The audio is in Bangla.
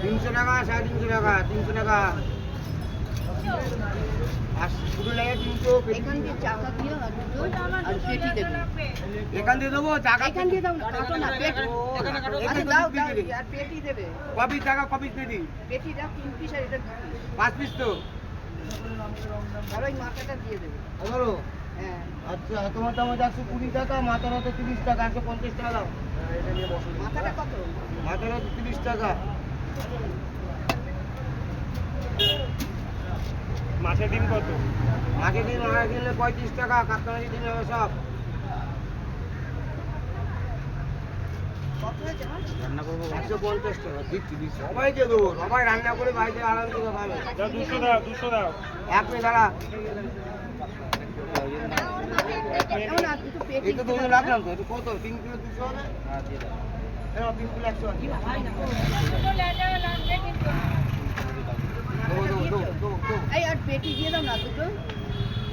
তিনশো টাকা 350 টাকা 300 টাকা আর শুধু লাগে 300 এখান দিয়ে চাকা দিও আর দুটো আর পেটি দেবে। এখান দিয়ে দেবো টাকা এখান দিয়ে দাও না, কাটো না, পেটি। আচ্ছা দাও দাও আর পেটি দেবে। কপি টাকা কপি পেটি পেটি দাও 3 পিস আর এটা 2 পিস। 5 পিস তো আর ওই মাথাটা দিয়ে দেবে। বলো হ্যাঁ আচ্ছা তোমার দাম 120 টাকা মাথার হাতে 30 টাকা 150 টাকা দাও মাথাটা কত? মাথার হাতে 30 টাকা মাছের ডিম কত? মাছের ডিম মারা কিনলে 35 টাকা কাতলা মাছের ডিম হবে সব কত হয়েছে মাছ? 150 টাকা দিচ্ছি সবাইকে দেবো সবাই রান্না করে বাড়িতে আরাম করে খাবে 200 দাও 200 দাও। এক মিনিট দাঁড়া এমন আর দুটো পেটি এই তো তুমি রাখলাম তো এটা কত 3 কিলো 200 হবে হ্যাঁ 3 কিলো 100 আছে দেবো, দেবো, দেবো, দেবো, দেবো। এই আর পেটি দিয়ে দাও না দুটো।